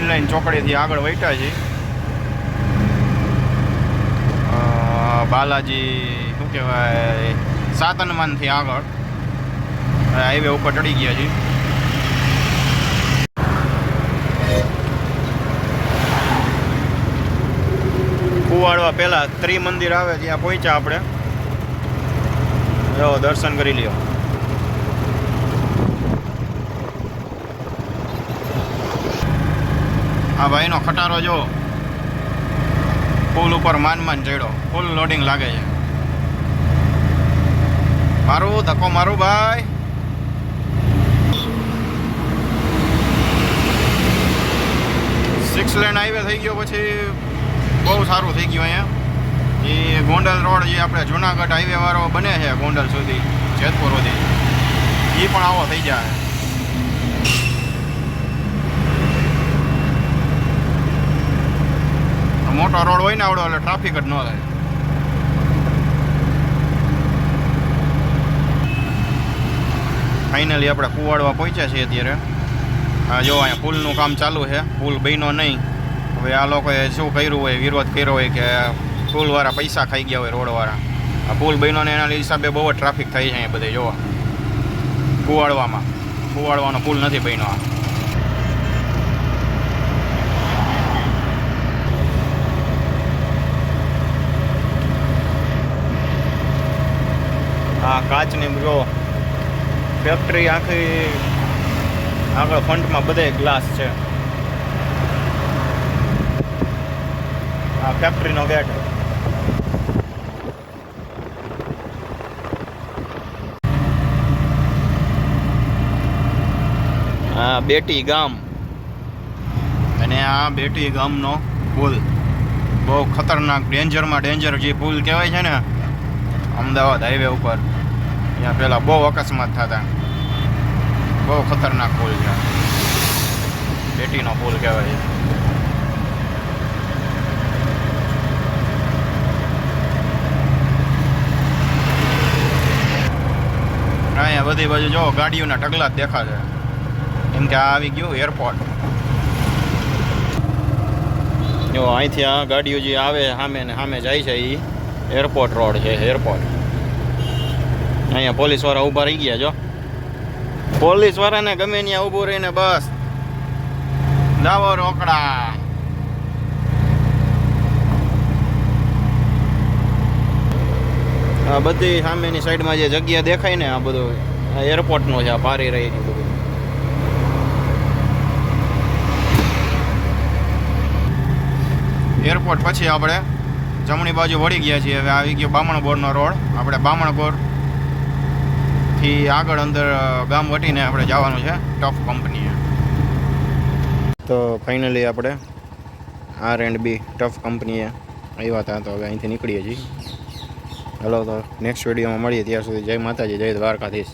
Green line ચોકડીથી આગળ વહીટા છે બાલાજી શું કહેવાય સાતનમાનથી આગળ હાઈવે ઉપર ચડી ગયા છે. કુવાડવા પહેલાં ત્રિમંદિર આવે ત્યાં પહોંચ્યા આપણે. જો દર્શન કરી લ્યો. આ ભાઈનો ખટારો જો પુલ ઉપર માન ચડ્યો. ફૂલ લોડિંગ લાગે છે. મારું ધક્કો મારું ભાઈ. સિક્સ લેન હાઈવે થઈ ગયો પછી બહુ સારું થઈ ગયું. અહીંયા એ ગોંડલ રોડ જે આપણે જુનાગઢ હાઈવે વાળો બને છે ગોંડલ સુધી જેતપુર સુધી એ પણ આવો થઈ જાય. મોટો રોડ હોય ને આવડો એટલે ટ્રાફિક જ ન થાય. ફાઇનલી આપણે કુવાડવા પહોંચ્યા છીએ અત્યારે. જો અહીંયા પુલનું કામ ચાલુ છે. પુલ બન્યો નહીં. હવે આ લોકોએ શું કર્યું હોય, વિરોધ કર્યો હોય કે પુલવાળા પૈસા ખાઈ ગયા હોય રોડવાળા. આ પુલ બન્યો ને એના હિસાબે બહુ જ ટ્રાફિક થઈ છે બધે. જોવા કુવાડવાનો પુલ નથી બન્યો. આ કાચની જો ફેક્ટરી આખી આગળ ફ્રન્ટમાં બધે ગ્લાસ છે. આ ફેક્ટરીનો ગેટ. આ બેટી ગામ અને આ બેટી ગામનો પુલ બહુ ખતરનાક ડેન્જર જે પુલ કહેવાય છે ને અમદાવાદ હાઈવે ઉપર. અહીંયા પહેલાં બહુ અકસ્માત થતા. બહુ ખતરનાક પુલ છે. બેટીનો પુલ કહેવાય છે. અહીંયા બધી બાજુ જો ગાડીઓના ઢગલા જ દેખાશે. કેમ કે આ આવી ગયું એરપોર્ટ. જો અહીંથી આ ગાડીઓ જે આવે સામે ને સામે જાય છે એ એરપોર્ટ રોડ છે. એરપોર્ટ. અહીંયા પોલીસવાળા ઊભા રહી ગયા. જો પોલીસવાળાને ગમે ત્યાં ઊભું રહીને બસ દાવો રોકડા. આ બધી સામેની સાઈડમાં જે જગ્યા દેખાય ને આ બધું આ એરપોર્ટનું છે. આ પારી રહી બધું. એરપોર્ટ પછી આપણે જમણી બાજુ વળી ગયા છીએ. હવે આવી ગયો બામણબોરનો રોડ. આપણે બામણબોરથી આગળ અંદર ગામ વટીને આપણે જવાનું છે ટફ કંપનીએ. તો ફાઇનલી આપણે R&B ટફ કંપનીએ આવ્યા હતા. તો હવે અહીંથી નીકળીએ છીએ. હલો, તો નેક્સ્ટ વિડીયોમાં મળીએ. ત્યાં સુધી જય માતાજી, જય દ્વારકાધીશ.